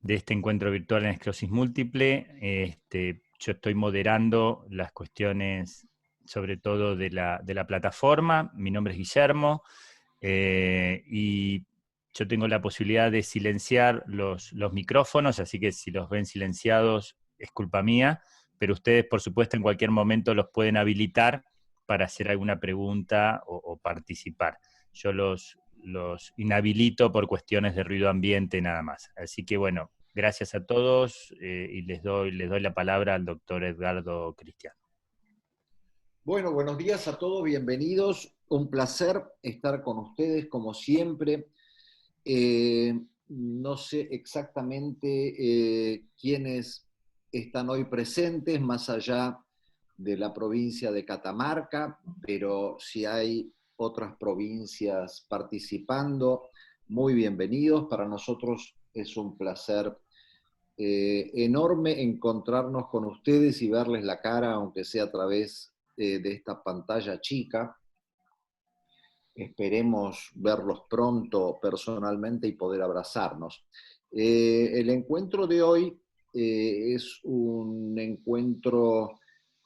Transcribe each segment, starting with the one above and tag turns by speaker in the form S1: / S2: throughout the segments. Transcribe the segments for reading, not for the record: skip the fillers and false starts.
S1: de este encuentro virtual en esclerosis múltiple. Yo estoy moderando las cuestiones, sobre todo de la plataforma. Mi nombre es Guillermo, y yo tengo la posibilidad de silenciar los micrófonos, así que si los ven silenciados es culpa mía, pero ustedes, por supuesto, en cualquier momento los pueden habilitar para hacer alguna pregunta o participar. Yo los inhabilito por cuestiones de ruido ambiente nada más. Así que bueno, gracias a todos, y les doy la palabra al doctor Edgardo Cristiano.
S2: Bueno, buenos días a todos, bienvenidos. Un placer estar con ustedes como siempre. No sé exactamente quiénes están hoy presentes, más allá de la provincia de Catamarca, pero si hay otras provincias participando, muy bienvenidos. Para nosotros es un placer enorme encontrarnos con ustedes y verles la cara, aunque sea a través de esta pantalla chica. Esperemos verlos pronto personalmente y poder abrazarnos. El encuentro de hoy es un encuentro,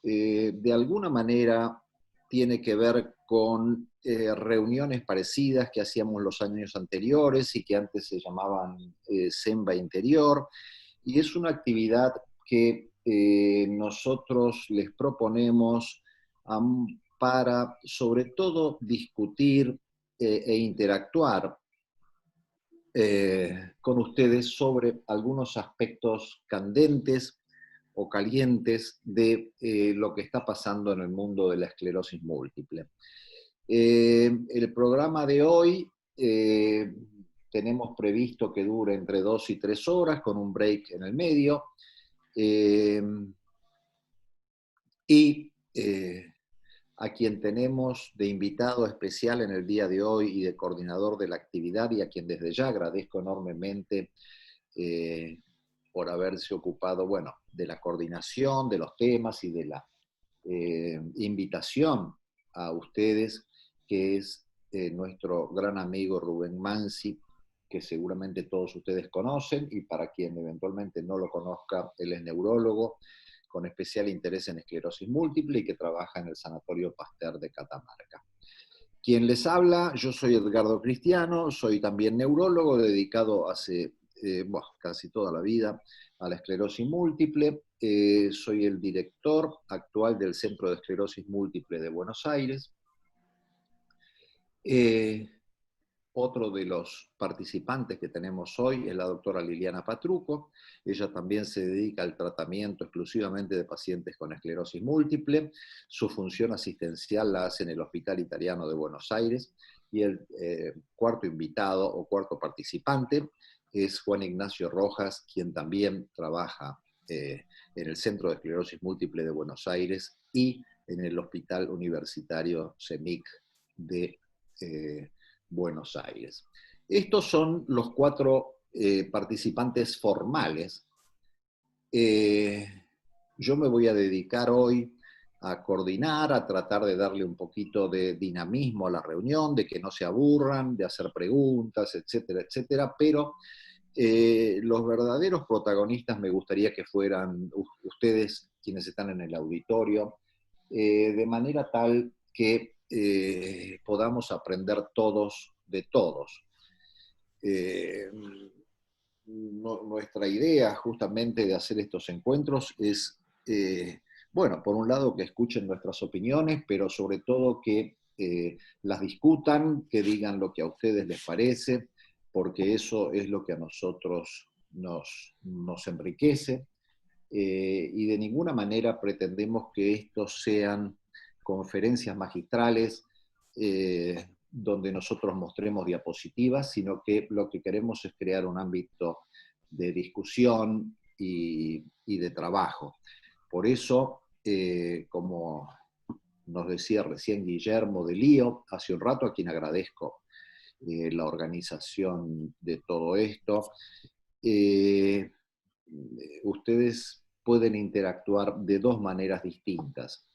S2: de alguna manera, tiene que ver con reuniones parecidas que hacíamos los años anteriores y que antes se llamaban Semba Interior, y es una actividad que nosotros les proponemos para, sobre todo, discutir e interactuar con ustedes sobre algunos aspectos candentes o calientes de lo que está pasando en el mundo de la esclerosis múltiple. El programa de hoy tenemos previsto que dure entre 2 y 3 horas, con un break en el medio. Y a quien tenemos de invitado especial en el día de hoy y de coordinador de la actividad, y a quien desde ya agradezco enormemente por haberse ocupado, bueno, de la coordinación de los temas y de la invitación a ustedes, que es nuestro gran amigo Rubén Mansi, que seguramente todos ustedes conocen, y para quien eventualmente no lo conozca, él es neurólogo con especial interés en esclerosis múltiple y que trabaja en el Sanatorio Pasteur de Catamarca. Quien les habla, yo soy Edgardo Cristiano, soy también neurólogo, dedicado hace casi toda la vida a la esclerosis múltiple. Soy el director actual del Centro de Esclerosis Múltiple de Buenos Aires. Otro de los participantes que tenemos hoy es la doctora Liliana Patruco. Ella también se dedica al tratamiento exclusivamente de pacientes con esclerosis múltiple. Su función asistencial la hace en el Hospital Italiano de Buenos Aires. Y el cuarto invitado o cuarto participante es Juan Ignacio Rojas, quien también trabaja en el Centro de Esclerosis Múltiple de Buenos Aires y en el Hospital Universitario CEMIC de Buenos Aires. Estos son los 4 participantes formales. Yo me voy a dedicar hoy a coordinar, a tratar de darle un poquito de dinamismo a la reunión, de que no se aburran, de hacer preguntas, etcétera, etcétera, pero los verdaderos protagonistas me gustaría que fueran ustedes, quienes están en el auditorio, de manera tal que podamos aprender todos de todos. Nuestra idea justamente de hacer estos encuentros es, bueno, por un lado que escuchen nuestras opiniones, pero sobre todo que las discutan, que digan lo que a ustedes les parece, porque eso es lo que a nosotros nos enriquece. Y de ninguna manera pretendemos que estos sean conferencias magistrales donde nosotros mostremos diapositivas, sino que lo que queremos es crear un ámbito de discusión y de trabajo. Por eso, como nos decía recién Guillermo de Lío, hace un rato, a quien agradezco la organización de todo esto, ustedes pueden interactuar de 2 maneras distintas.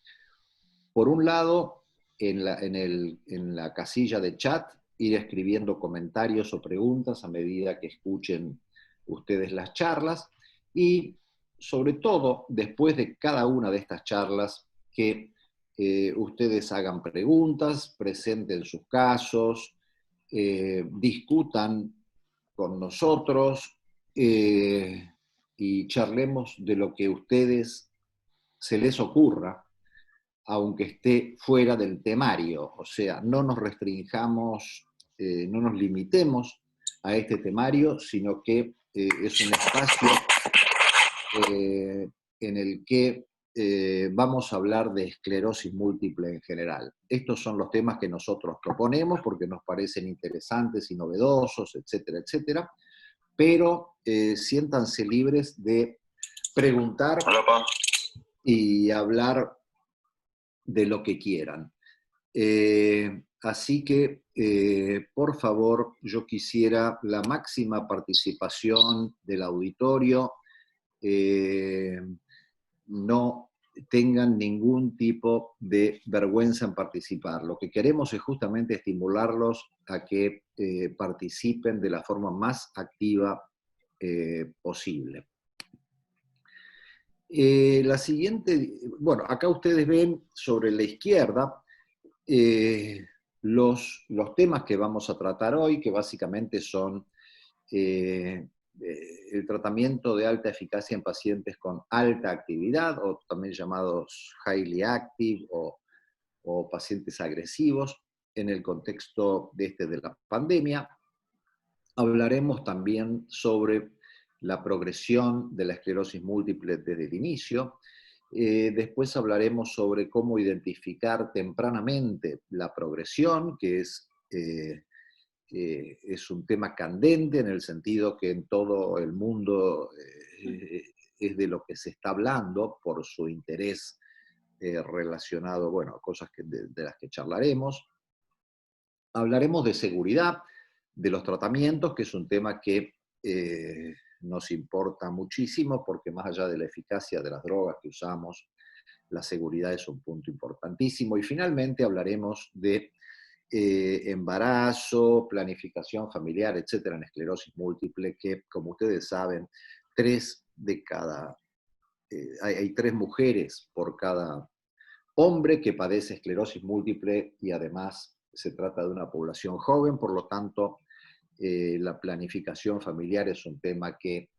S2: Por un lado, en la casilla de chat, ir escribiendo comentarios o preguntas a medida que escuchen ustedes las charlas y sobre todo después de cada una de estas charlas que ustedes hagan preguntas, presenten sus casos, discutan con nosotros y charlemos de lo que a ustedes se les ocurra, aunque esté fuera del temario. O sea, no nos restringamos, no nos limitemos a este temario, sino que es un espacio en el que vamos a hablar de esclerosis múltiple en general. Estos son los temas que nosotros proponemos porque nos parecen interesantes y novedosos, etcétera, etcétera, pero siéntanse libres de preguntar y hablar de lo que quieran. Así que, por favor, yo quisiera la máxima participación del auditorio. No tengan ningún tipo de vergüenza en participar. Lo que queremos es justamente estimularlos a que participen de la forma más activa posible. La siguiente, bueno, acá ustedes ven sobre la izquierda los temas que vamos a tratar hoy, que básicamente son el tratamiento de alta eficacia en pacientes con alta actividad, o también llamados highly active, o pacientes agresivos, en el contexto de la pandemia. Hablaremos también sobre la progresión de la esclerosis múltiple desde el inicio. Después hablaremos sobre cómo identificar tempranamente la progresión, que es un tema candente en el sentido que en todo el mundo es de lo que se está hablando por su interés relacionado, bueno, a cosas de las que charlaremos. Hablaremos de seguridad, de los tratamientos, que es un tema que nos importa muchísimo porque más allá de la eficacia de las drogas que usamos, la seguridad es un punto importantísimo. Y finalmente hablaremos de embarazo, planificación familiar, etcétera, en esclerosis múltiple, que como ustedes saben, hay 3 mujeres por cada hombre que padece esclerosis múltiple y además se trata de una población joven, por lo tanto, la planificación familiar es un tema que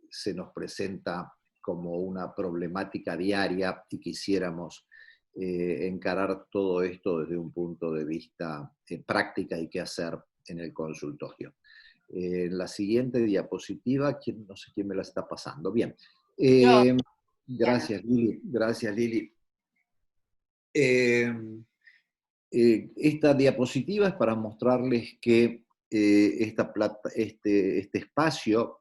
S2: se nos presenta como una problemática diaria y quisiéramos encarar todo esto desde un punto de vista práctica y qué hacer en el consultorio. La siguiente diapositiva, no sé quién me la está pasando. Bien. Gracias, Lili. Gracias, Lili. Esta diapositiva es para mostrarles que este espacio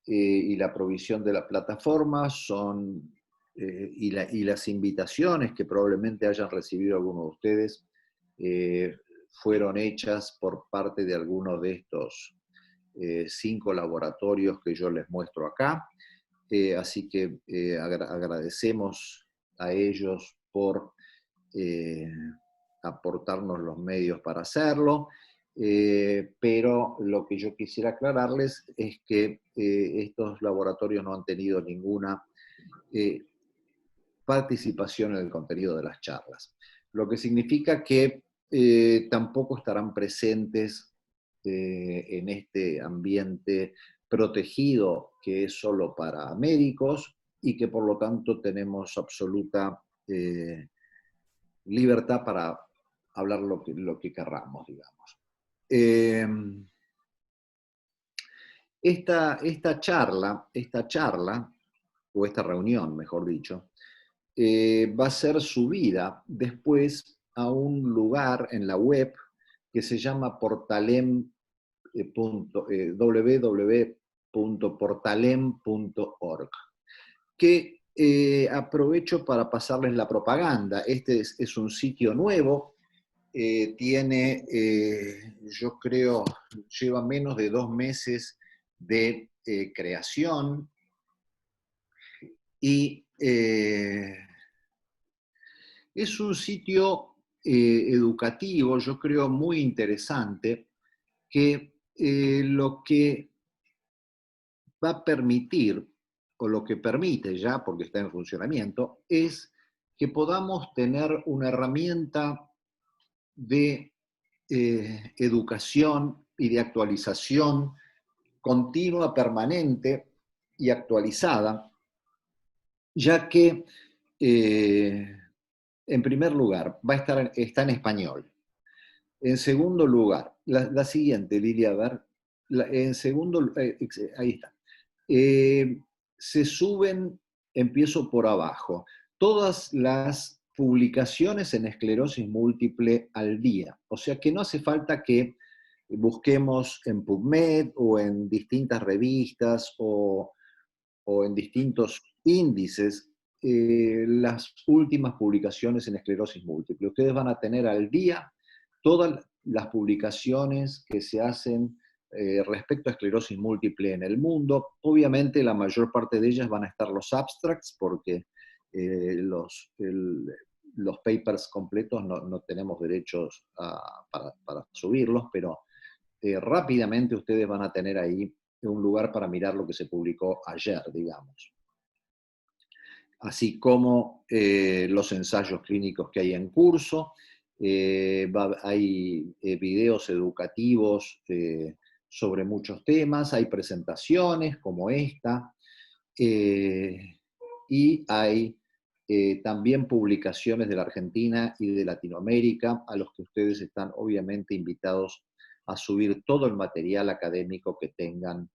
S2: y la provisión de la plataforma son, y las invitaciones que probablemente hayan recibido algunos de ustedes, fueron hechas por parte de algunos de estos 5 laboratorios que yo les muestro acá. Así que agradecemos a ellos por aportarnos los medios para hacerlo. Pero lo que yo quisiera aclararles es que estos laboratorios no han tenido ninguna participación en el contenido de las charlas, lo que significa que tampoco estarán presentes en este ambiente protegido que es solo para médicos y que por lo tanto tenemos absoluta libertad para hablar lo que querramos, digamos. Esta charla, o esta reunión, mejor dicho, va a ser subida después a un lugar en la web que se llama www.portalem.org, que aprovecho para pasarles la propaganda. Este es un sitio nuevo. Tiene, yo creo, lleva menos de 2 meses de creación y es un sitio educativo, yo creo muy interesante, que lo que va a permitir, o lo que permite ya, porque está en funcionamiento, es que podamos tener una herramienta de educación y de actualización continua, permanente y actualizada, ya que, en primer lugar, está en español. En segundo lugar, la siguiente, Lilia, a ver, en segundo, ahí está. Se suben, empiezo por abajo, todas las publicaciones en esclerosis múltiple al día. O sea que no hace falta que busquemos en PubMed o en distintas revistas o en distintos índices las últimas publicaciones en esclerosis múltiple. Ustedes van a tener al día todas las publicaciones que se hacen respecto a esclerosis múltiple en el mundo. Obviamente la mayor parte de ellas van a estar los abstracts, porque los papers completos no tenemos derechos para subirlos, pero rápidamente ustedes van a tener ahí un lugar para mirar lo que se publicó ayer, digamos. Así como los ensayos clínicos que hay en curso, hay videos educativos sobre muchos temas, hay presentaciones como esta, y hay también publicaciones de la Argentina y de Latinoamérica, a los que ustedes están obviamente invitados a subir todo el material académico que tengan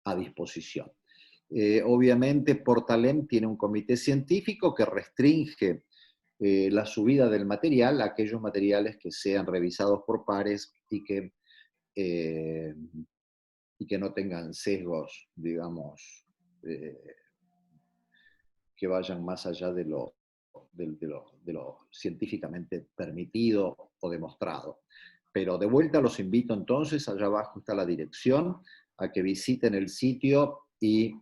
S2: a disposición. Obviamente, Portalem tiene un comité científico que restringe la subida del material a aquellos materiales que sean revisados por pares y que no tengan sesgos, digamos, que vayan más allá de lo científicamente permitido o demostrado. Pero de vuelta los invito entonces, allá abajo está la dirección, a que visiten el sitio y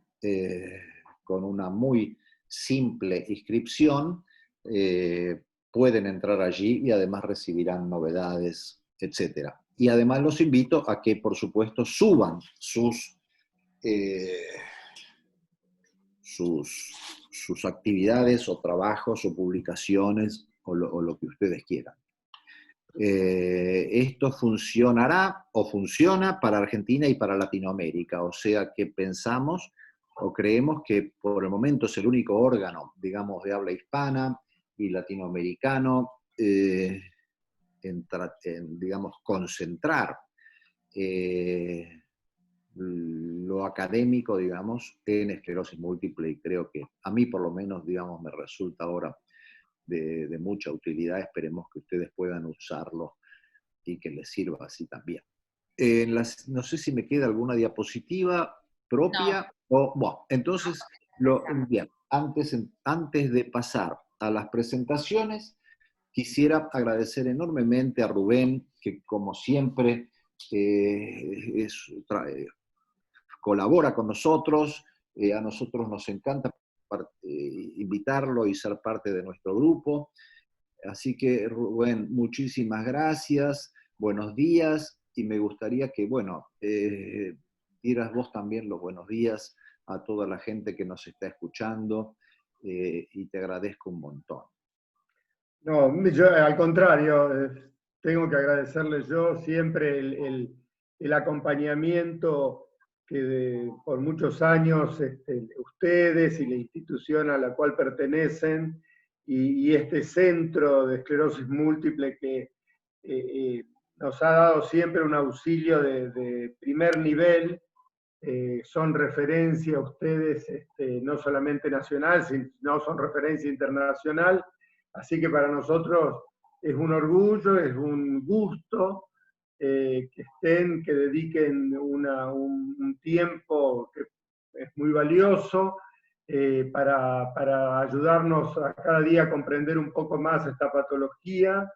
S2: con una muy simple inscripción pueden entrar allí y además recibirán novedades, etc. Y además los invito a que, por supuesto, suban sus actividades o trabajos o publicaciones o lo que ustedes quieran. Esto funcionará o funciona para Argentina y para Latinoamérica, o sea que pensamos o creemos que por el momento es el único órgano, digamos, de habla hispana y latinoamericano en digamos, concentrar lo académico, digamos, en esclerosis múltiple, y creo que a mí por lo menos, digamos, me resulta ahora de mucha utilidad. Esperemos que ustedes puedan usarlo y que les sirva así también. No sé si me queda alguna diapositiva propia. No. Bueno, entonces, bien, antes de pasar a las presentaciones, quisiera agradecer enormemente a Rubén, que como siempre colabora con nosotros. A nosotros nos encanta invitarlo y ser parte de nuestro grupo. Así que, Rubén, muchísimas gracias, buenos días, y me gustaría que, bueno, dieras vos también los buenos días a toda la gente que nos está escuchando, y te agradezco un montón.
S3: No, yo al contrario, tengo que agradecerles yo siempre el acompañamiento que por muchos años ustedes y la institución a la cual pertenecen y este centro de esclerosis múltiple que nos ha dado siempre un auxilio de primer nivel. Son referencia ustedes, no solamente nacional, sino son referencia internacional. Así que para nosotros es un orgullo, es un gusto que estén, que dediquen un tiempo que es muy valioso para ayudarnos a cada día a comprender un poco más esta patología,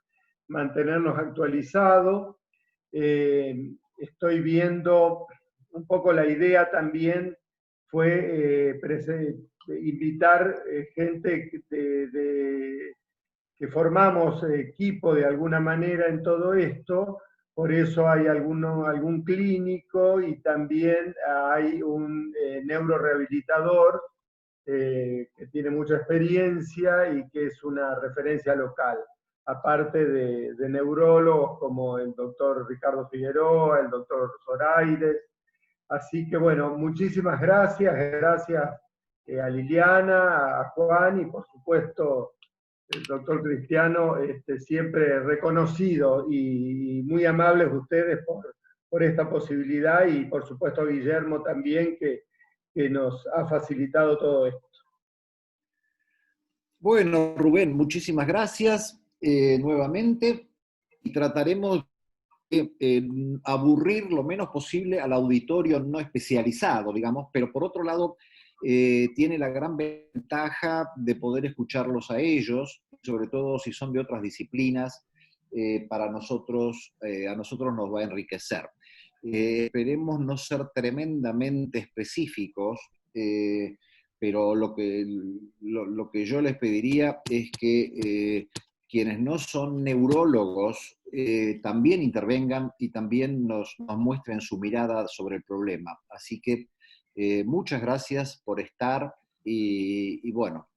S3: mantenernos actualizados. Estoy viendo un poco la idea también fue invitar gente formamos equipo de alguna manera en todo esto. Por eso hay algún clínico y también hay un neurorehabilitador que tiene mucha experiencia y que es una referencia local, aparte de neurólogos como el doctor Ricardo Figueroa, el doctor Zoraides. Así que bueno, muchísimas gracias, gracias a Liliana, a Juan y por supuesto el doctor Cristiano, siempre reconocido y muy amables ustedes por esta posibilidad, y por supuesto a Guillermo también, que nos ha facilitado todo esto.
S2: Bueno, Rubén, muchísimas gracias nuevamente, y trataremos de aburrir lo menos posible al auditorio no especializado, digamos, pero por otro lado tiene la gran ventaja de poder escucharlos a ellos, sobre todo si son de otras disciplinas, a nosotros nos va a enriquecer. Esperemos no ser tremendamente específicos, pero lo que yo les pediría es que quienes no son neurólogos también intervengan y también nos muestren su mirada sobre el problema. Así que muchas gracias por estar y bueno,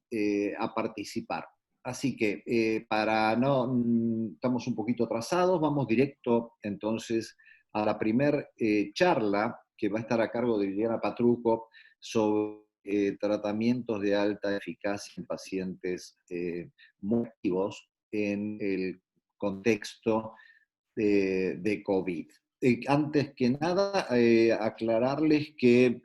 S2: a participar. Así que estamos un poquito atrasados, vamos directo entonces a la primer charla que va a estar a cargo de Liliana Patruco sobre tratamientos de alta eficacia en pacientes muy activos en el contexto de COVID. Antes que nada, aclararles que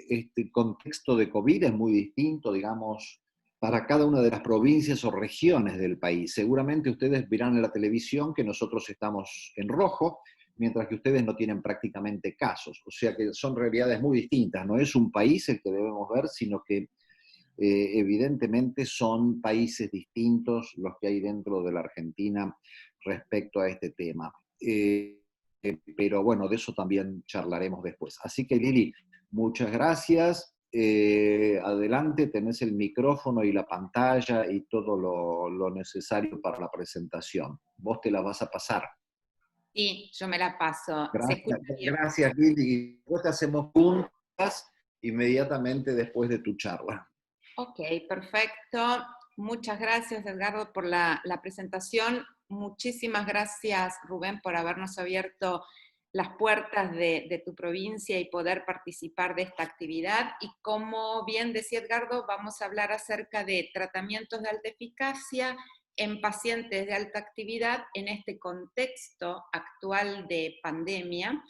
S2: este contexto de COVID es muy distinto, digamos, para cada una de las provincias o regiones del país. Seguramente ustedes verán en la televisión que nosotros estamos en rojo, mientras que ustedes no tienen prácticamente casos. O sea que son realidades muy distintas. No es un país el que debemos ver, sino que evidentemente son países distintos los que hay dentro de la Argentina respecto a este tema. Pero bueno, de eso también charlaremos después. Así que Lili, muchas gracias. Adelante, tenés el micrófono y la pantalla y todo lo necesario para la presentación. Vos te la vas a pasar.
S4: Sí, yo me la paso.
S2: Gracias, Lili. Después te hacemos juntas inmediatamente después de tu charla.
S4: Ok, perfecto. Muchas gracias, Edgardo, por la presentación. Muchísimas gracias, Rubén, por habernos abierto las puertas de tu provincia y poder participar de esta actividad. Y como bien decía Edgardo, vamos a hablar acerca de tratamientos de alta eficacia en pacientes de alta actividad en este contexto actual de pandemia,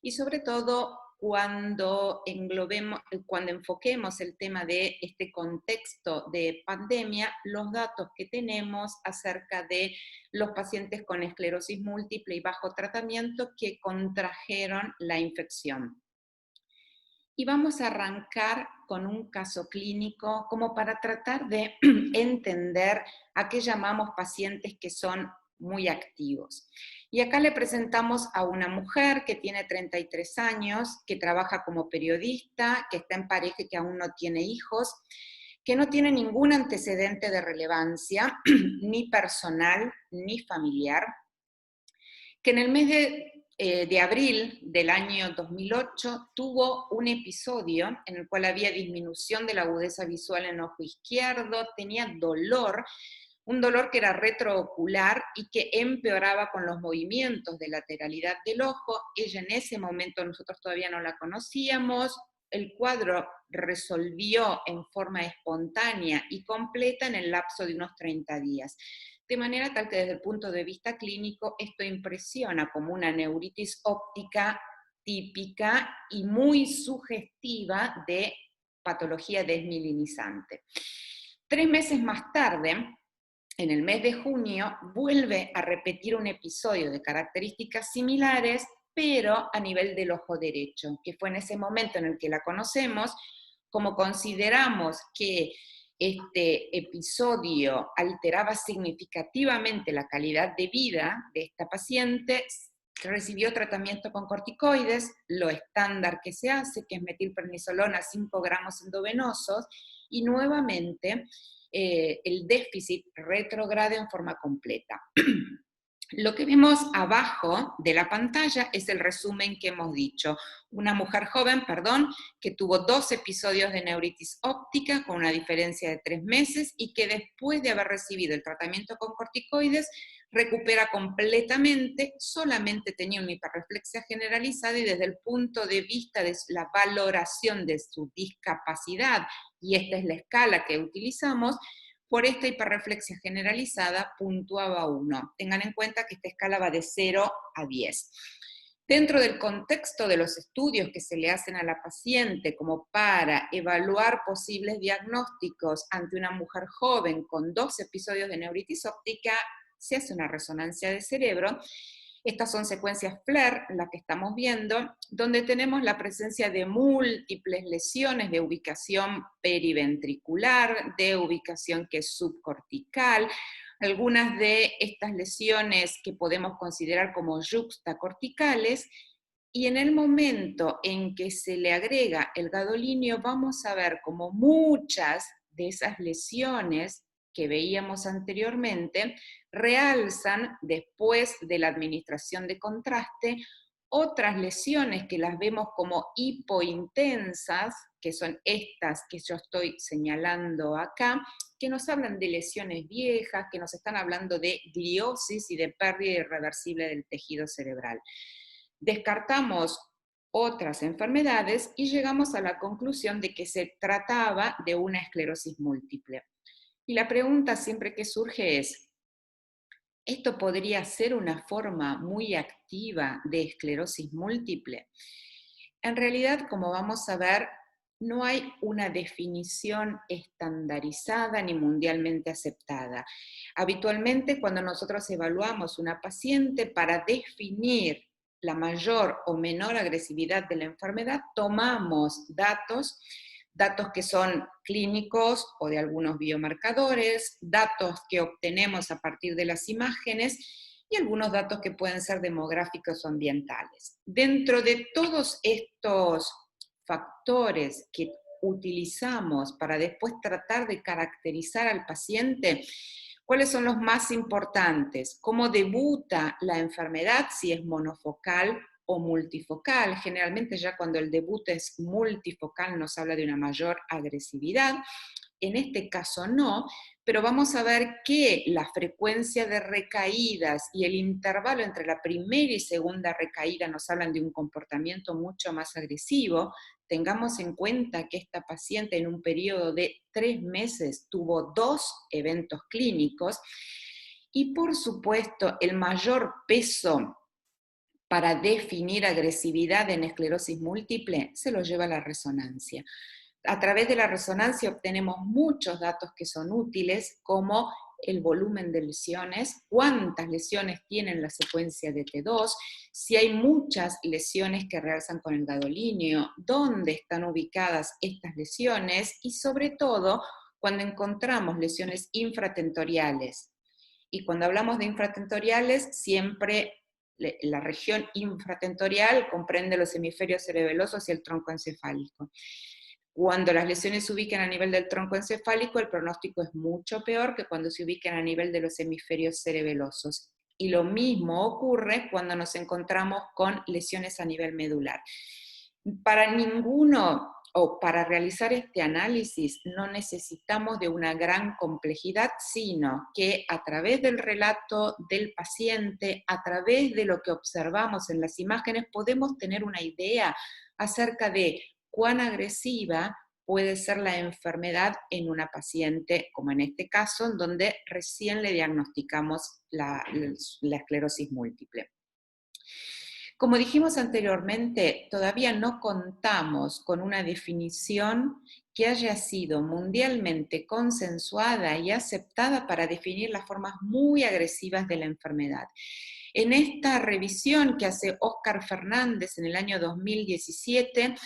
S4: y sobre todo cuando enfoquemos el tema de este contexto de pandemia, los datos que tenemos acerca de los pacientes con esclerosis múltiple y bajo tratamiento que contrajeron la infección. Y vamos a arrancar con un caso clínico como para tratar de entender a qué llamamos pacientes que son muy activos. Y acá le presentamos a una mujer que tiene 33 años, que trabaja como periodista, que está en pareja y que aún no tiene hijos, que no tiene ningún antecedente de relevancia, ni personal, ni familiar, que en el mes de abril del año 2008 tuvo un episodio en el cual había disminución de la agudeza visual en el ojo izquierdo, tenía dolor, un dolor que era retroocular y que empeoraba con los movimientos de lateralidad del ojo. Ella en ese momento, nosotros todavía no la conocíamos, el cuadro resolvió en forma espontánea y completa en el lapso de unos 30 días. De manera tal que desde el punto de vista clínico esto impresiona como una neuritis óptica típica y muy sugestiva de patología desmielinizante. 3 meses más tarde, en el mes de junio, vuelve a repetir un episodio de características similares, pero a nivel del ojo derecho, que fue en ese momento en el que la conocemos. Como consideramos que este episodio alteraba significativamente la calidad de vida de esta paciente, recibió tratamiento con corticoides, lo estándar que se hace, que es metilprednisolona 5 gramos endovenosos, y nuevamente el déficit retrograde en forma completa. Lo que vemos abajo de la pantalla es el resumen que hemos dicho. Una mujer joven, que tuvo 2 episodios de neuritis óptica con una diferencia de 3 meses y que después de haber recibido el tratamiento con corticoides recupera completamente, solamente tenía una hiperreflexia generalizada y desde el punto de vista de la valoración de su discapacidad, y esta es la escala que utilizamos, por esta hiperreflexia generalizada puntuaba 1. Tengan en cuenta que esta escala va de 0 a 10. Dentro del contexto de los estudios que se le hacen a la paciente como para evaluar posibles diagnósticos ante una mujer joven con 2 episodios de neuritis óptica, se hace una resonancia de cerebro. Estas son secuencias FLAIR, las que estamos viendo, donde tenemos la presencia de múltiples lesiones de ubicación periventricular, de ubicación que es subcortical, algunas de estas lesiones que podemos considerar como yuxtacorticales, y en el momento en que se le agrega el gadolinio vamos a ver como muchas de esas lesiones que veíamos anteriormente realzan después de la administración de contraste otras lesiones que las vemos como hipointensas, que son estas que yo estoy señalando acá, que nos hablan de lesiones viejas, que nos están hablando de gliosis y de pérdida irreversible del tejido cerebral. Descartamos otras enfermedades y llegamos a la conclusión de que se trataba de una esclerosis múltiple. Y la pregunta siempre que surge es, ¿esto podría ser una forma muy activa de esclerosis múltiple? En realidad, como vamos a ver, no hay una definición estandarizada ni mundialmente aceptada. Habitualmente, cuando nosotros evaluamos una paciente para definir la mayor o menor agresividad de la enfermedad, tomamos datos que son clínicos o de algunos biomarcadores, datos que obtenemos a partir de las imágenes y algunos datos que pueden ser demográficos o ambientales. Dentro de todos estos factores que utilizamos para después tratar de caracterizar al paciente, ¿cuáles son los más importantes? ¿Cómo debuta la enfermedad, si es monofocal o multifocal? Generalmente ya cuando el debut es multifocal nos habla de una mayor agresividad. En este caso no, pero vamos a ver que la frecuencia de recaídas y el intervalo entre la primera y segunda recaída nos hablan de un comportamiento mucho más agresivo. Tengamos en cuenta que esta paciente en un periodo de 3 meses tuvo 2 eventos clínicos y por supuesto el mayor peso para definir agresividad en esclerosis múltiple se lo lleva la resonancia. A través de la resonancia obtenemos muchos datos que son útiles, como el volumen de lesiones, cuántas lesiones tienen la secuencia de T2, si hay muchas lesiones que realzan con el gadolinio, dónde están ubicadas estas lesiones y sobre todo cuando encontramos lesiones infratentoriales. Y cuando hablamos de infratentoriales, siempre la región infratentorial comprende los hemisferios cerebelosos y el tronco encefálico. Cuando las lesiones se ubican a nivel del tronco encefálico, el pronóstico es mucho peor que cuando se ubican a nivel de los hemisferios cerebelosos. Y lo mismo ocurre cuando nos encontramos con lesiones a nivel medular. Para ninguno, o para realizar este análisis, no necesitamos de una gran complejidad, sino que a través del relato del paciente, a través de lo que observamos en las imágenes, podemos tener una idea acerca de cuán agresiva puede ser la enfermedad en una paciente, como en este caso, en donde recién le diagnosticamos la esclerosis múltiple. Como dijimos anteriormente, todavía no contamos con una definición que haya sido mundialmente consensuada y aceptada para definir las formas muy agresivas de la enfermedad. En esta revisión que hace Óscar Fernández en el año 2017,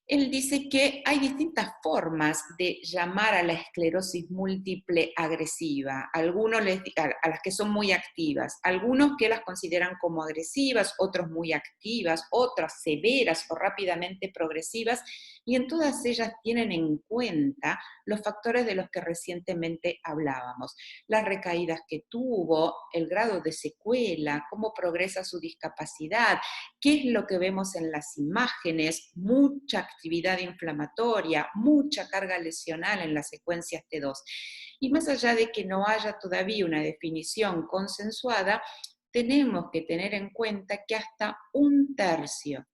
S4: Él dice que hay distintas formas de llamar a la esclerosis múltiple agresiva, a las que son muy activas, algunos que las consideran como agresivas, otros muy activas, otras severas o rápidamente progresivas, y en todas ellas tienen en cuenta los factores de los que recientemente hablábamos, las recaídas que tuvo, el grado de secuela, cómo progresa su discapacidad, qué es lo que vemos en las imágenes, mucha actividad inflamatoria, mucha carga lesional en las secuencias T2. Y más allá de que no haya todavía una definición consensuada, tenemos que tener en cuenta que hasta 1/3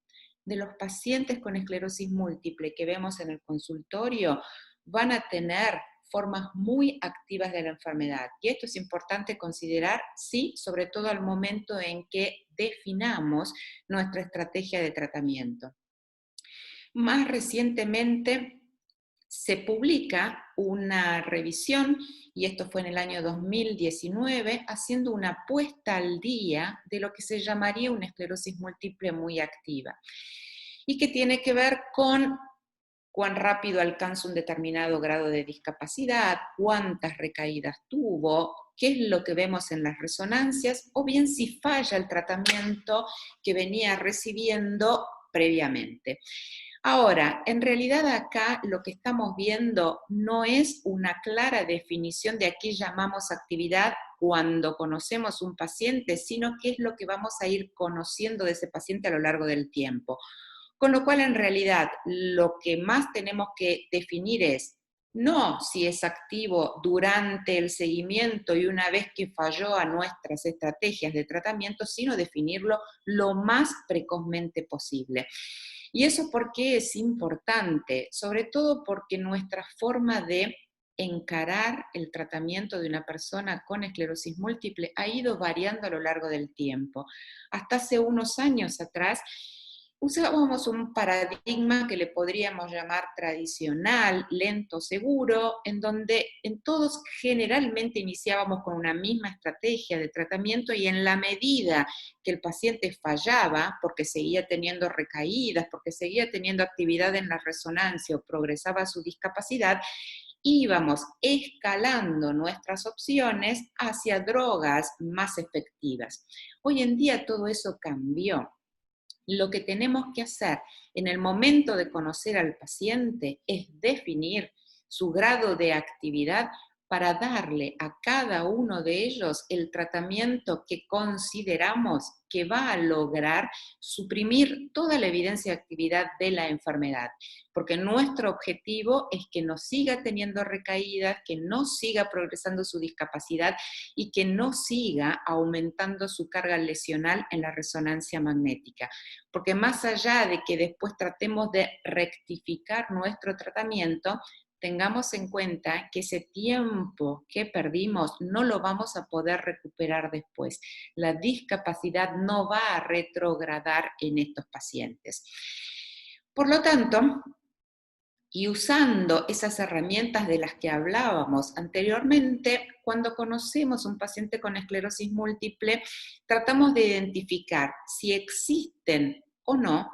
S4: de los pacientes con esclerosis múltiple que vemos en el consultorio van a tener formas muy activas de la enfermedad. Y esto es importante considerar, sí, sobre todo al momento en que definamos nuestra estrategia de tratamiento. Más recientemente se publica una revisión, y esto fue en el año 2019, haciendo una puesta al día de lo que se llamaría una esclerosis múltiple muy activa, y que tiene que ver con cuán rápido alcanza un determinado grado de discapacidad, cuántas recaídas tuvo, qué es lo que vemos en las resonancias, o bien si falla el tratamiento que venía recibiendo previamente. Ahora, en realidad acá lo que estamos viendo no es una clara definición de a qué llamamos actividad cuando conocemos un paciente, sino qué es lo que vamos a ir conociendo de ese paciente a lo largo del tiempo. Con lo cual, en realidad, lo que más tenemos que definir es no si es activo durante el seguimiento y una vez que falló a nuestras estrategias de tratamiento, sino definirlo lo más precozmente posible. ¿Y eso por qué es importante? Sobre todo porque nuestra forma de encarar el tratamiento de una persona con esclerosis múltiple ha ido variando a lo largo del tiempo. Hasta hace unos años atrás, usábamos un paradigma que le podríamos llamar tradicional, lento, seguro, en donde en todos generalmente iniciábamos con una misma estrategia de tratamiento y en la medida que el paciente fallaba, porque seguía teniendo recaídas, porque seguía teniendo actividad en la resonancia o progresaba su discapacidad, íbamos escalando nuestras opciones hacia drogas más efectivas. Hoy en día todo eso cambió. Lo que tenemos que hacer en el momento de conocer al paciente es definir su grado de actividad para darle a cada uno de ellos el tratamiento que consideramos que va a lograr suprimir toda la evidencia de actividad de la enfermedad. Porque nuestro objetivo es que no siga teniendo recaídas, que no siga progresando su discapacidad y que no siga aumentando su carga lesional en la resonancia magnética. Porque más allá de que después tratemos de rectificar nuestro tratamiento, tengamos en cuenta que ese tiempo que perdimos no lo vamos a poder recuperar después. La discapacidad no va a retrogradar en estos pacientes. Por lo tanto, y usando esas herramientas de las que hablábamos anteriormente, cuando conocemos un paciente con esclerosis múltiple, tratamos de identificar si existen o no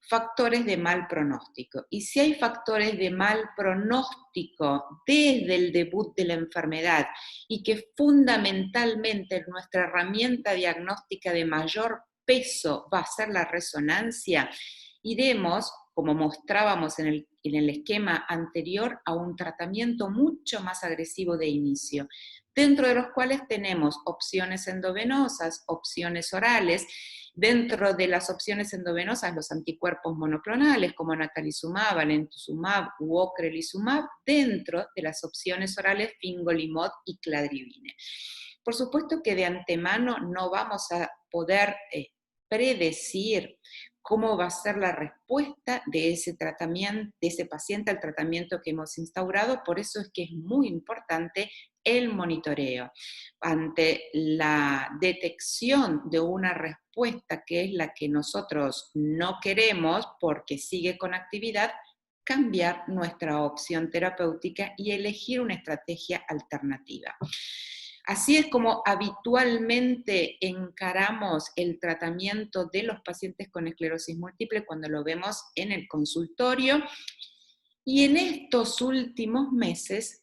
S4: factores de mal pronóstico. Y si hay factores de mal pronóstico desde el debut de la enfermedad y que fundamentalmente nuestra herramienta diagnóstica de mayor peso va a ser la resonancia, iremos, como mostrábamos en el esquema anterior, a un tratamiento mucho más agresivo de inicio, dentro de los cuales tenemos opciones endovenosas, opciones orales. Dentro de las opciones endovenosas, los anticuerpos monoclonales como natalizumab, alemtuzumab u ocrelizumab, dentro de las opciones orales fingolimod y cladribine. Por supuesto que de antemano no vamos a poder predecir cómo va a ser la respuesta de ese tratamiento, de ese paciente al tratamiento que hemos instaurado. Por eso es que es muy importante el monitoreo. Ante la detección de una respuesta que es la que nosotros no queremos porque sigue con actividad, cambiar nuestra opción terapéutica y elegir una estrategia alternativa. Así es como habitualmente encaramos el tratamiento de los pacientes con esclerosis múltiple cuando lo vemos en el consultorio. Y en estos últimos meses,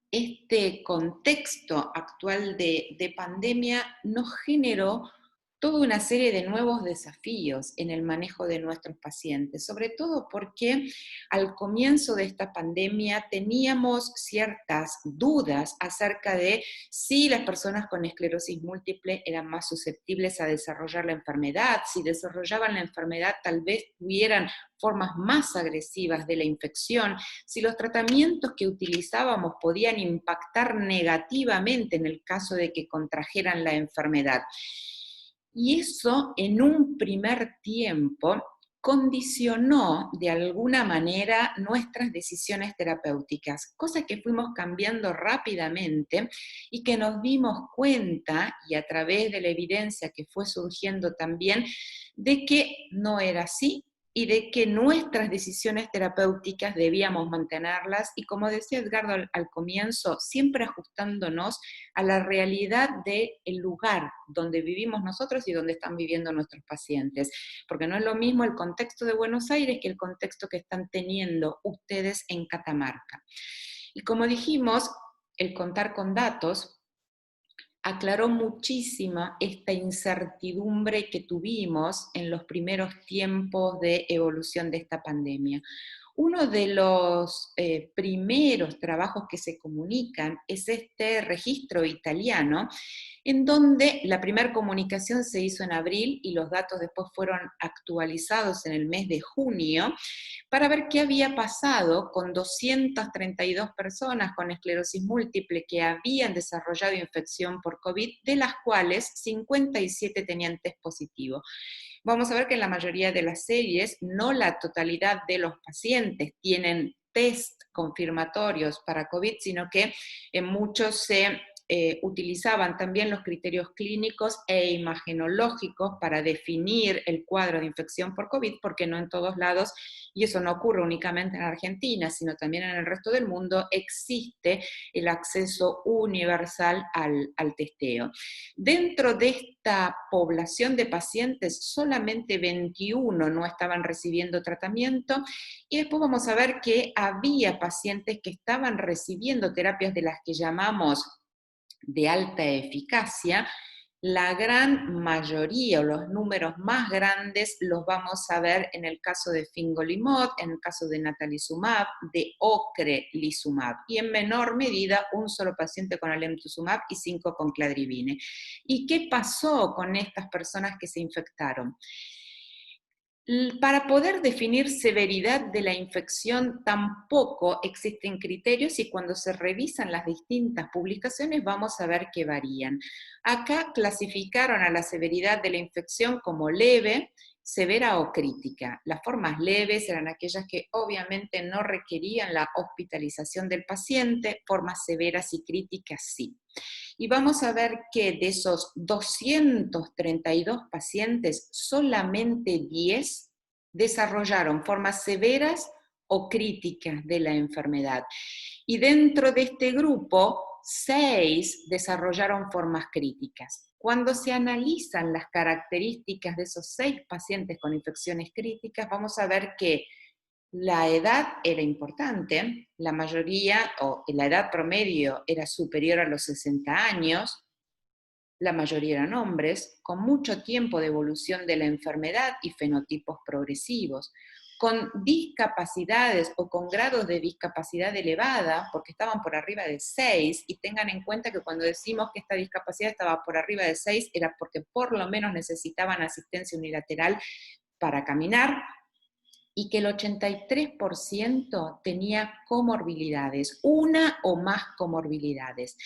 S4: este contexto actual de pandemia nos generó toda una serie de nuevos desafíos en el manejo de nuestros pacientes, sobre todo porque al comienzo de esta pandemia teníamos ciertas dudas acerca de si las personas con esclerosis múltiple eran más susceptibles a desarrollar la enfermedad, si desarrollaban la enfermedad tal vez tuvieran formas más agresivas de la infección, si los tratamientos que utilizábamos podían impactar negativamente en el caso de que contrajeran la enfermedad. Y eso en un primer tiempo condicionó de alguna manera nuestras decisiones terapéuticas, cosa que fuimos cambiando rápidamente y que nos dimos cuenta, y a través de la evidencia que fue surgiendo también, de que no era así, y de que nuestras decisiones terapéuticas debíamos mantenerlas, y como decía Edgardo al comienzo, siempre ajustándonos a la realidad del lugar donde vivimos nosotros y donde están viviendo nuestros pacientes, porque no es lo mismo el contexto de Buenos Aires que el contexto que están teniendo ustedes en Catamarca. Y como dijimos, el contar con datos aclaró muchísimo esta incertidumbre que tuvimos en los primeros tiempos de evolución de esta pandemia. Uno de los primeros trabajos que se comunican es este registro italiano, en donde la primera comunicación se hizo en abril y los datos después fueron actualizados en el mes de junio, para ver qué había pasado con 232 personas con esclerosis múltiple que habían desarrollado infección por COVID, de las cuales 57 tenían test positivo. Vamos a ver que en la mayoría de las series, no la totalidad de los pacientes tienen test confirmatorios para COVID, sino que en muchos se utilizaban también los criterios clínicos e imagenológicos para definir el cuadro de infección por COVID, porque no en todos lados, y eso no ocurre únicamente en Argentina, sino también en el resto del mundo, existe el acceso universal al testeo. Dentro de esta población de pacientes, solamente 21 no estaban recibiendo tratamiento, y después vamos a ver que había pacientes que estaban recibiendo terapias de las que llamamos de alta eficacia. La gran mayoría o los números más grandes los vamos a ver en el caso de fingolimod, en el caso de natalizumab, de ocrelizumab, y en menor medida un solo paciente con alemtuzumab y 5 con cladribine. ¿Y qué pasó con estas personas que se infectaron? Para poder definir severidad de la infección tampoco existen criterios, y cuando se revisan las distintas publicaciones vamos a ver que varían. Acá clasificaron a la severidad de la infección como leve, severa o crítica. Las formas leves eran aquellas que obviamente no requerían la hospitalización del paciente, formas severas y críticas sí. Y vamos a ver que de esos 232 pacientes, solamente 10 desarrollaron formas severas o críticas de la enfermedad. Y dentro de este grupo, 6 desarrollaron formas críticas. Cuando se analizan las características de esos 6 pacientes con infecciones críticas, vamos a ver que la edad era importante, la mayoría, o la edad promedio era superior a los 60 años, la mayoría eran hombres, con mucho tiempo de evolución de la enfermedad y fenotipos progresivos, con discapacidades o con grados de discapacidad elevada, porque estaban por arriba de 6, y tengan en cuenta que cuando decimos que esta discapacidad estaba por arriba de 6, era porque por lo menos necesitaban asistencia unilateral para caminar, y que el 83% tenía comorbilidades, una o más comorbilidades.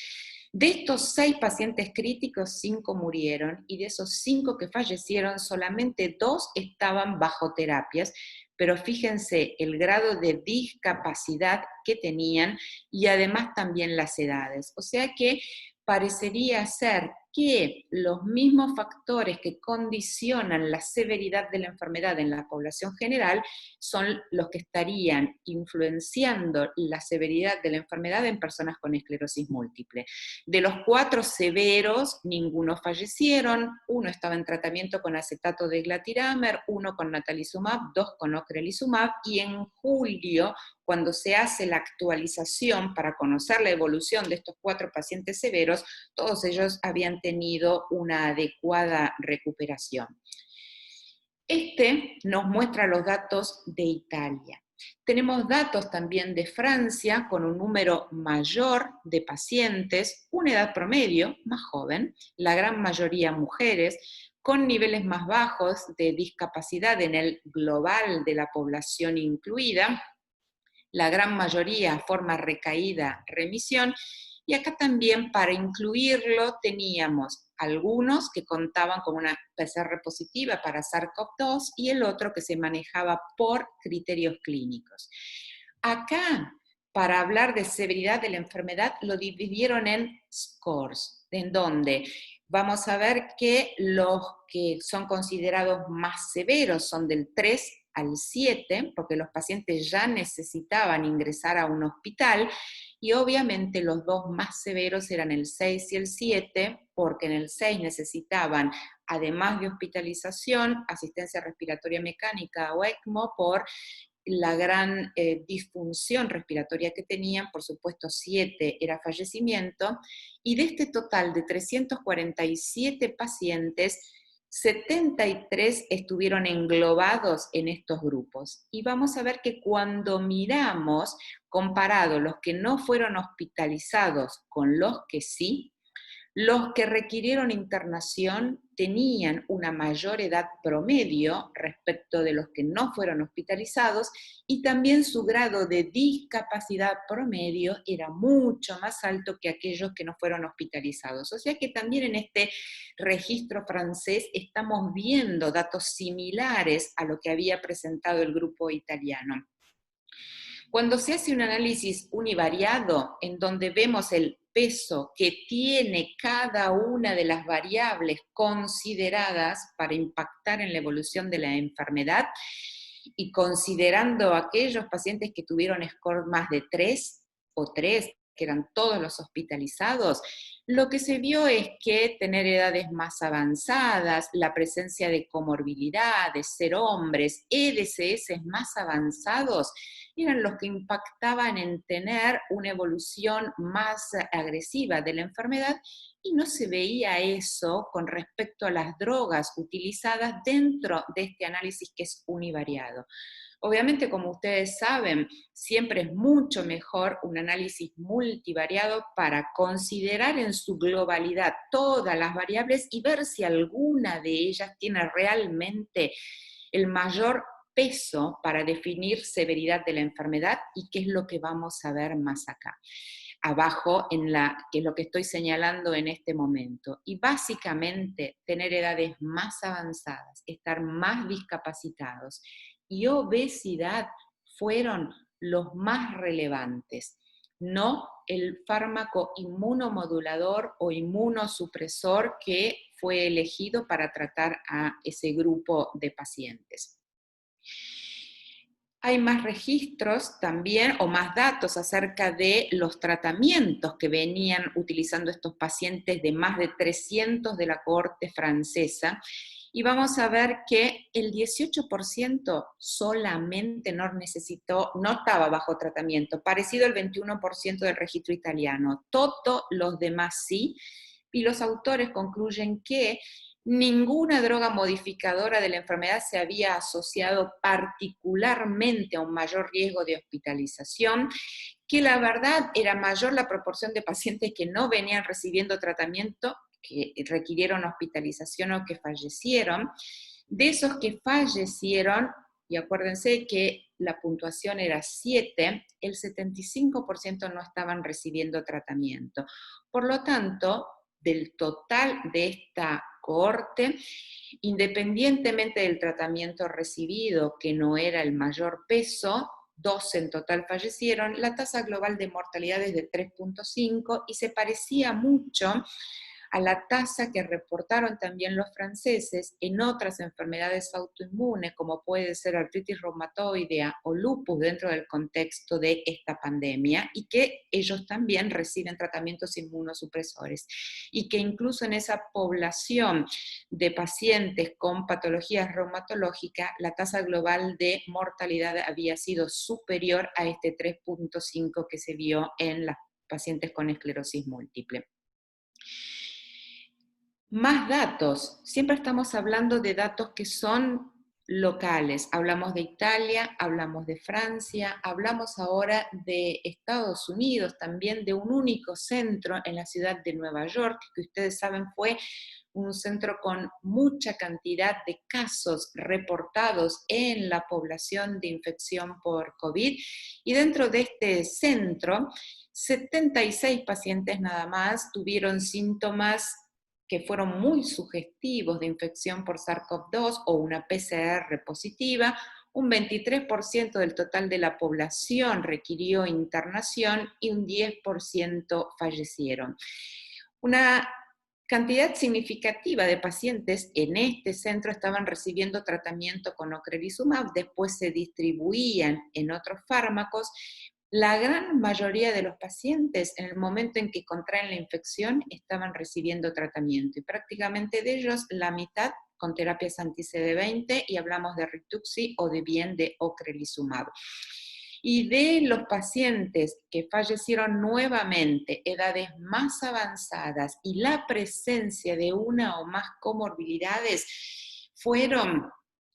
S4: De estos 6 pacientes críticos, 5 murieron, y de esos 5 que fallecieron, solamente 2 estaban bajo terapias, pero fíjense el grado de discapacidad que tenían y además también las edades. O sea que parecería ser que los mismos factores que condicionan la severidad de la enfermedad en la población general son los que estarían influenciando la severidad de la enfermedad en personas con esclerosis múltiple. De los 4 severos, ninguno fallecieron, 1 estaba en tratamiento con acetato de glatiramer, 1 con natalizumab, 2 con ocrelizumab, y en julio, cuando se hace la actualización para conocer la evolución de estos 4 pacientes severos, todos ellos habían tenido una adecuada recuperación. Este nos muestra los datos de Italia. Tenemos datos también de Francia con un número mayor de pacientes, una edad promedio, más joven, la gran mayoría mujeres, con niveles más bajos de discapacidad en el global de la población incluida, la gran mayoría forma recaída, remisión, y acá también para incluirlo teníamos algunos que contaban con una PCR positiva para SARS-CoV-2 y el otro que se manejaba por criterios clínicos. Acá, para hablar de severidad de la enfermedad, lo dividieron en scores, en donde vamos a ver que los que son considerados más severos son del 3 al 7, porque los pacientes ya necesitaban ingresar a un hospital, y obviamente los 2 más severos eran el 6 y el 7, porque en el 6 necesitaban, además de hospitalización, asistencia respiratoria mecánica o ECMO por la gran disfunción respiratoria que tenían. Por supuesto 7 era fallecimiento, y de este total de 347 pacientes, 73 estuvieron englobados en estos grupos. Y vamos a ver que cuando miramos, comparado los que no fueron hospitalizados con los que sí, los que requirieron internación tenían una mayor edad promedio respecto de los que no fueron hospitalizados, y también su grado de discapacidad promedio era mucho más alto que aquellos que no fueron hospitalizados. O sea que también en este registro francés estamos viendo datos similares a lo que había presentado el grupo italiano. Cuando se hace un análisis univariado, en donde vemos el peso que tiene cada una de las variables consideradas para impactar en la evolución de la enfermedad, y considerando aquellos pacientes que tuvieron score más de 3 o 3, que eran todos los hospitalizados, lo que se vio es que tener edades más avanzadas, la presencia de comorbilidades, ser hombres, EDSS más avanzados, eran los que impactaban en tener una evolución más agresiva de la enfermedad, y no se veía eso con respecto a las drogas utilizadas dentro de este análisis que es univariado. Obviamente, como ustedes saben, siempre es mucho mejor un análisis multivariado para considerar en su globalidad todas las variables y ver si alguna de ellas tiene realmente el mayor peso para definir severidad de la enfermedad, y qué es lo que vamos a ver más acá abajo, que es lo que estoy señalando en este momento. Y básicamente tener edades más avanzadas, estar más discapacitados y obesidad fueron los más relevantes, no el fármaco inmunomodulador o inmunosupresor que fue elegido para tratar a ese grupo de pacientes. Hay más registros también, o más datos acerca de los tratamientos que venían utilizando estos pacientes, de más de 300 de la cohorte francesa, y vamos a ver que el 18% solamente no estaba bajo tratamiento, parecido al 21% del registro italiano. Todos los demás sí, y los autores concluyen que ninguna droga modificadora de la enfermedad se había asociado particularmente a un mayor riesgo de hospitalización, que la verdad era mayor la proporción de pacientes que no venían recibiendo tratamiento, que requirieron hospitalización o que fallecieron. De esos que fallecieron, y acuérdense que la puntuación era 7, el 75% no estaban recibiendo tratamiento. Por lo tanto, del total de esta cohorte, independientemente del tratamiento recibido, que no era el mayor peso, 2 en total fallecieron, la tasa global de mortalidad es de 3.5 y se parecía mucho a la tasa que reportaron también los franceses en otras enfermedades autoinmunes, como puede ser artritis reumatoidea o lupus dentro del contexto de esta pandemia, y que ellos también reciben tratamientos inmunosupresores, y que incluso en esa población de pacientes con patologías reumatológicas, la tasa global de mortalidad había sido superior a este 3.5 que se vio en las pacientes con esclerosis múltiple. Más datos, siempre estamos hablando de datos que son locales, hablamos de Italia, hablamos de Francia, hablamos ahora de Estados Unidos, también de un único centro en la ciudad de Nueva York, que ustedes saben fue un centro con mucha cantidad de casos reportados en la población de infección por COVID, y dentro de este centro, 76 pacientes nada más tuvieron síntomas que fueron muy sugestivos de infección por SARS-CoV-2 o una PCR positiva. Un 23% del total de la población requirió internación y un 10% fallecieron. Una cantidad significativa de pacientes en este centro estaban recibiendo tratamiento con ocrelizumab, después se distribuían en otros fármacos. La gran mayoría de los pacientes, en el momento en que contraen la infección, estaban recibiendo tratamiento, y prácticamente de ellos la mitad con terapias anti-CD20, y hablamos de Rituxi o de bien de ocrelizumab. Y de los pacientes que fallecieron nuevamente, edades más avanzadas y la presencia de una o más comorbilidades, fueron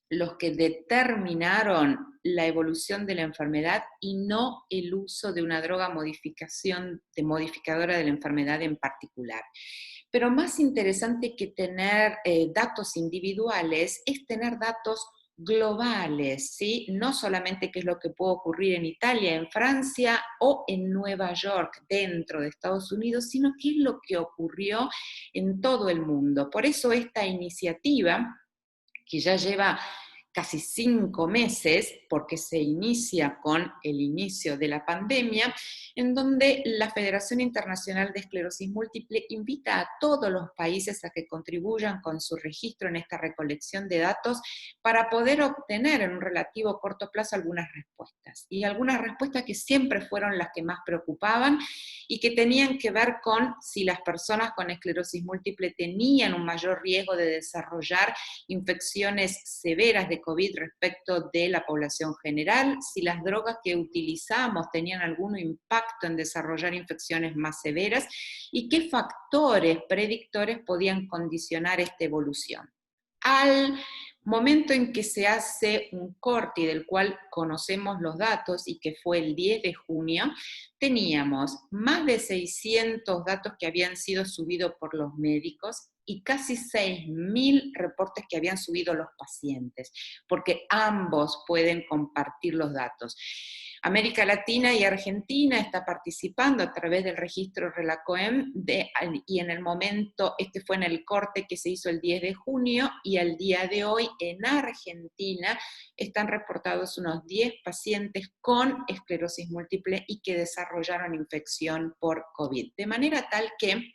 S4: los que determinaron la evolución de la enfermedad y no el uso de una droga modificadora de la enfermedad en particular. Pero más interesante que tener datos individuales es tener datos globales, ¿sí? No solamente qué es lo que puede ocurrir en Italia, en Francia o en Nueva York, dentro de Estados Unidos, sino qué es lo que ocurrió en todo el mundo. Por eso esta iniciativa, que ya lleva casi 5 meses, porque se inicia con el inicio de la pandemia, en donde la Federación Internacional de Esclerosis Múltiple invita a todos los países a que contribuyan con su registro en esta recolección de datos para poder obtener en un relativo corto plazo algunas respuestas. Y algunas respuestas que siempre fueron las que más preocupaban y que tenían que ver con si las personas con esclerosis múltiple tenían un mayor riesgo de desarrollar infecciones severas de COVID respecto de la población general, si las drogas que utilizamos tenían algún impacto en desarrollar infecciones más severas, y qué factores predictores podían condicionar esta evolución. Al momento en que se hace un corte del cual conocemos los datos, y que fue el 10 de junio, teníamos más de 600 datos que habían sido subidos por los médicos y casi 6.000 reportes que habían subido los pacientes, porque ambos pueden compartir los datos. América Latina y Argentina está participando a través del registro RELACOEM, y en el momento, este fue en el corte que se hizo el 10 de junio, y al día de hoy en Argentina están reportados unos 10 pacientes con esclerosis múltiple y que desarrollaron infección por COVID. De manera tal que,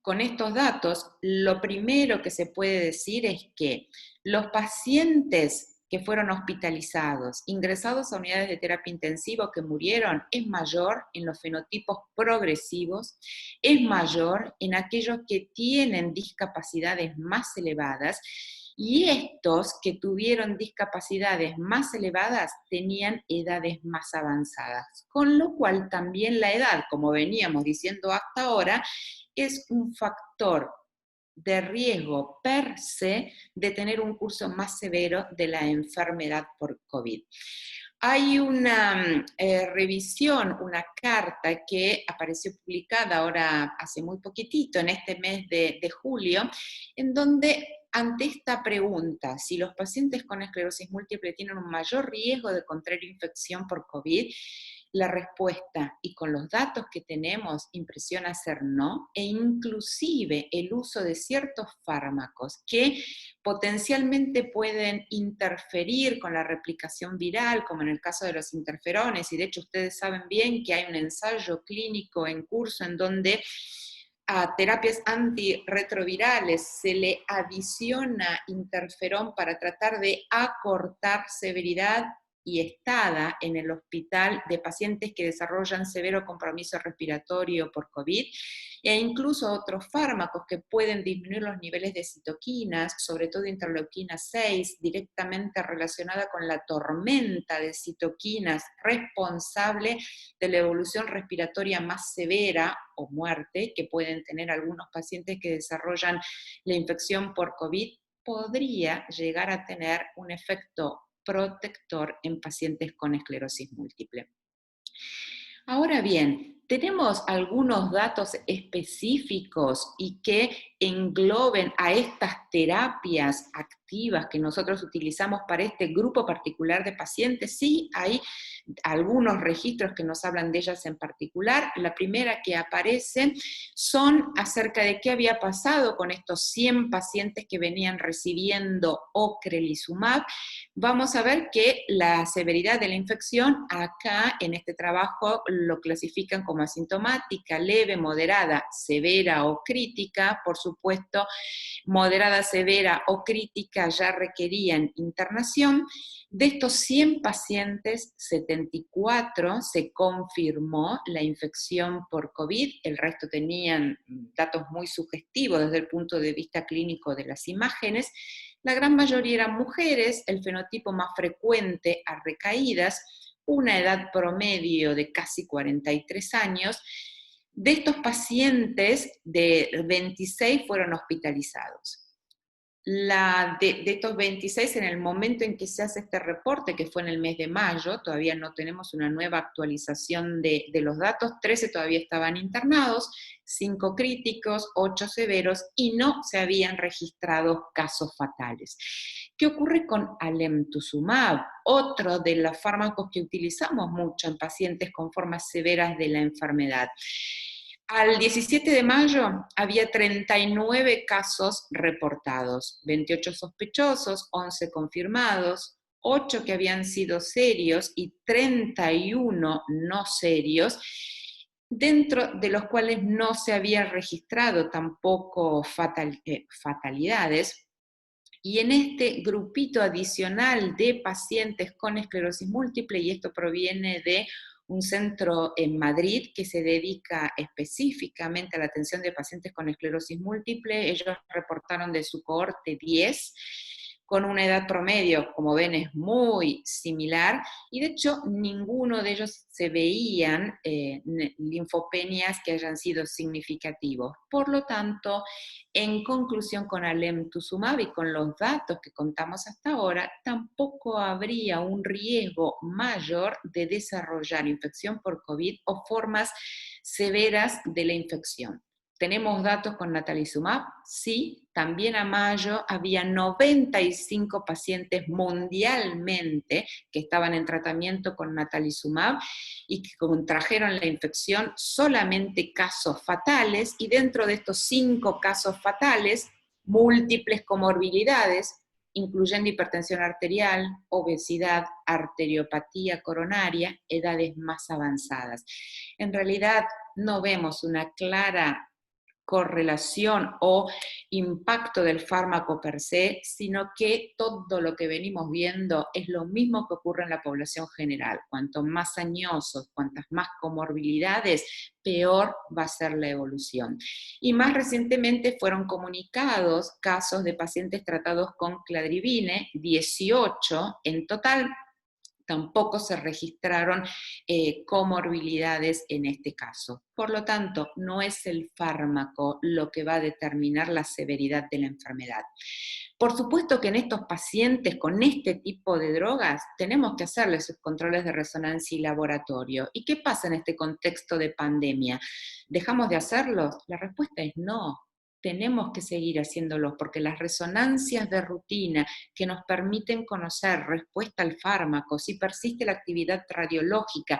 S4: con estos datos, lo primero que se puede decir es que los pacientes que fueron hospitalizados, ingresados a unidades de terapia intensiva o que murieron, es mayor en los fenotipos progresivos, es mayor en aquellos que tienen discapacidades más elevadas, y estos que tuvieron discapacidades más elevadas tenían edades más avanzadas, con lo cual también la edad, como veníamos diciendo hasta ahora, es un factor de riesgo per se de tener un curso más severo de la enfermedad por COVID. Hay una revisión, una carta que apareció publicada ahora hace muy poquitito, en este mes de julio, en donde ante esta pregunta, si los pacientes con esclerosis múltiple tienen un mayor riesgo de contraer infección por COVID, la respuesta, y con los datos que tenemos, impresiona ser no, e inclusive el uso de ciertos fármacos que potencialmente pueden interferir con la replicación viral, como en el caso de los interferones, y de hecho ustedes saben bien que hay un ensayo clínico en curso en donde a terapias antirretrovirales se le adiciona interferón para tratar de acortar severidad y estada en el hospital de pacientes que desarrollan severo compromiso respiratorio por COVID, e incluso otros fármacos que pueden disminuir los niveles de citoquinas, sobre todo interleuquina 6, directamente relacionada con la tormenta de citoquinas responsable de la evolución respiratoria más severa o muerte que pueden tener algunos pacientes que desarrollan la infección por COVID, podría llegar a tener un efecto protector en pacientes con esclerosis múltiple. Ahora bien, tenemos algunos datos específicos y que engloben a estas terapias activas que nosotros utilizamos para este grupo particular de pacientes. Sí, hay algunos registros que nos hablan de ellas en particular. La primera que aparece son acerca de qué había pasado con estos 100 pacientes que venían recibiendo ocrelizumab. Vamos a ver que la severidad de la infección acá en este trabajo lo clasifican como asintomática, leve, moderada, severa o crítica. Por supuesto, moderada, severa o crítica ya requerían internación. De estos 100 pacientes, 74 se confirmó la infección por COVID, el resto tenían datos muy sugestivos desde el punto de vista clínico de las imágenes. La gran mayoría eran mujeres, el fenotipo más frecuente a recaídas, una edad promedio de casi 43 años. De estos pacientes, de 26 fueron hospitalizados. De estos 26, en el momento en que se hace este reporte, que fue en el mes de mayo, todavía no tenemos una nueva actualización de los datos, 13 todavía estaban internados, 5 críticos, 8 severos, y no se habían registrado casos fatales. ¿Qué ocurre con alemtuzumab? Otro de los fármacos que utilizamos mucho en pacientes con formas severas de la enfermedad. Al 17 de mayo había 39 casos reportados, 28 sospechosos, 11 confirmados, 8 que habían sido serios y 31 no serios, dentro de los cuales no se había registrado tampoco fatalidades. Y en este grupito adicional de pacientes con esclerosis múltiple, y esto proviene de un centro en Madrid que se dedica específicamente a la atención de pacientes con esclerosis múltiple, ellos reportaron de su cohorte 10, con una edad promedio, como ven, es muy similar, y de hecho ninguno de ellos se veían linfopenias que hayan sido significativos. Por lo tanto, en conclusión, con alemtuzumab y con los datos que contamos hasta ahora, tampoco habría un riesgo mayor de desarrollar infección por COVID o formas severas de la infección. ¿Tenemos datos con natalizumab? Sí, también a mayo había 95 pacientes mundialmente que estaban en tratamiento con natalizumab y que contrajeron la infección, solamente casos fatales, y dentro de estos 5 casos fatales, múltiples comorbilidades, incluyendo hipertensión arterial, obesidad, arteriopatía coronaria, edades más avanzadas. En realidad no vemos una clara correlación o impacto del fármaco per se, sino que todo lo que venimos viendo es lo mismo que ocurre en la población general. Cuanto más añosos, cuantas más comorbilidades, peor va a ser la evolución. Y más recientemente fueron comunicados casos de pacientes tratados con cladribine, 18 en total. Tampoco se registraron comorbilidades en este caso. Por lo tanto, no es el fármaco lo que va a determinar la severidad de la enfermedad. Por supuesto que en estos pacientes con este tipo de drogas tenemos que hacerles sus controles de resonancia y laboratorio. ¿Y qué pasa en este contexto de pandemia? ¿Dejamos de hacerlos? La respuesta es no. Tenemos que seguir haciéndolos porque las resonancias de rutina que nos permiten conocer respuesta al fármaco, si persiste la actividad radiológica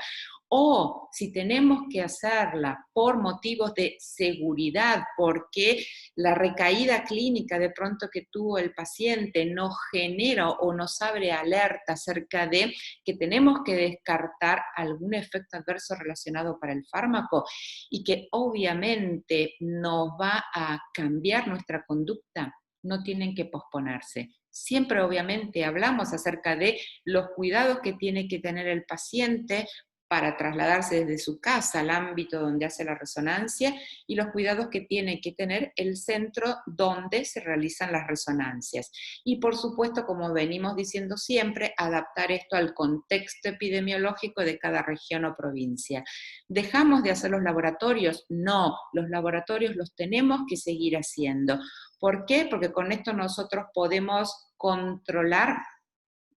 S4: o si tenemos que hacerla por motivos de seguridad, porque la recaída clínica de pronto que tuvo el paciente nos genera o nos abre alerta acerca de que tenemos que descartar algún efecto adverso relacionado para el fármaco y que obviamente nos va a cambiar nuestra conducta, no tienen que posponerse. Siempre obviamente hablamos acerca de los cuidados que tiene que tener el paciente para trasladarse desde su casa al ámbito donde hace la resonancia y los cuidados que tiene que tener el centro donde se realizan las resonancias. Y por supuesto, como venimos diciendo siempre, adaptar esto al contexto epidemiológico de cada región o provincia. ¿Dejamos de hacer los laboratorios? No, los laboratorios los tenemos que seguir haciendo. ¿Por qué? Porque con esto nosotros podemos controlar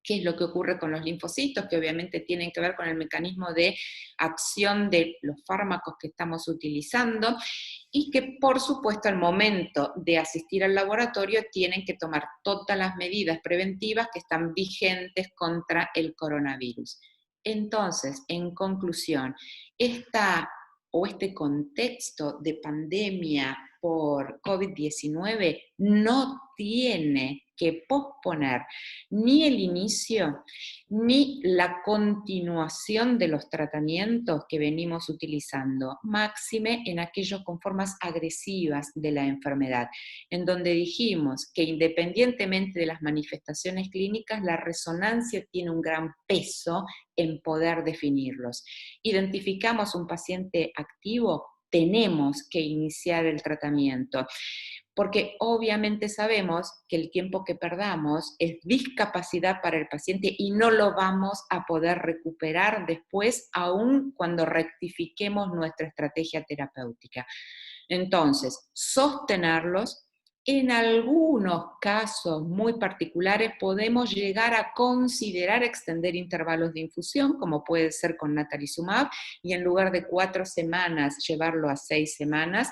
S4: qué es lo que ocurre con los linfocitos, que obviamente tienen que ver con el mecanismo de acción de los fármacos que estamos utilizando, y que por supuesto al momento de asistir al laboratorio tienen que tomar todas las medidas preventivas que están vigentes contra el coronavirus. Entonces, en conclusión, este contexto de pandemia por COVID-19 no tiene que posponer ni el inicio ni la continuación de los tratamientos que venimos utilizando, máxime en aquellos con formas agresivas de la enfermedad, en donde dijimos que independientemente de las manifestaciones clínicas, la resonancia tiene un gran peso en poder definirlos. Identificamos un paciente activo, tenemos que iniciar el tratamiento, porque obviamente sabemos que el tiempo que perdamos es discapacidad para el paciente y no lo vamos a poder recuperar después, aun cuando rectifiquemos nuestra estrategia terapéutica. Entonces, sostenerlos. En algunos casos muy particulares podemos llegar a considerar extender intervalos de infusión, como puede ser con natalizumab, y en lugar de 4 semanas llevarlo a 6 semanas.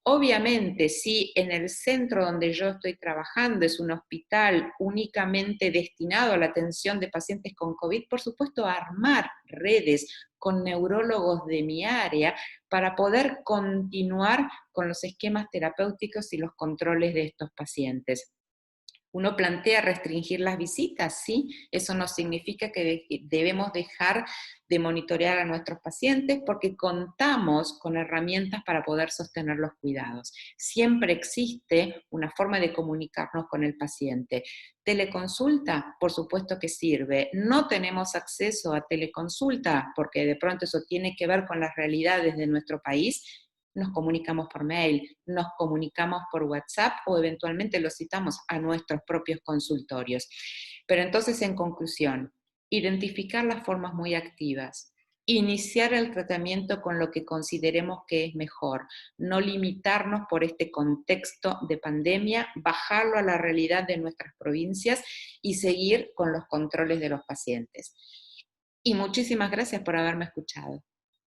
S4: Obviamente, si en el centro donde yo estoy trabajando es un hospital únicamente destinado a la atención de pacientes con COVID, por supuesto, armar redes con neurólogos de mi área para poder continuar con los esquemas terapéuticos y los controles de estos pacientes. Uno plantea restringir las visitas, sí, eso no significa que debemos dejar de monitorear a nuestros pacientes porque contamos con herramientas para poder sostener los cuidados. Siempre existe una forma de comunicarnos con el paciente. ¿Teleconsulta? Por supuesto que sirve. No tenemos acceso a teleconsulta porque de pronto eso tiene que ver con las realidades de nuestro país. Nos comunicamos por mail, nos comunicamos por WhatsApp o eventualmente los citamos a nuestros propios consultorios. Pero entonces, en conclusión, identificar las formas muy activas, iniciar el tratamiento con lo que consideremos que es mejor, no limitarnos por este contexto de pandemia, bajarlo a la realidad de nuestras provincias y seguir con los controles de los pacientes. Y muchísimas gracias por haberme escuchado.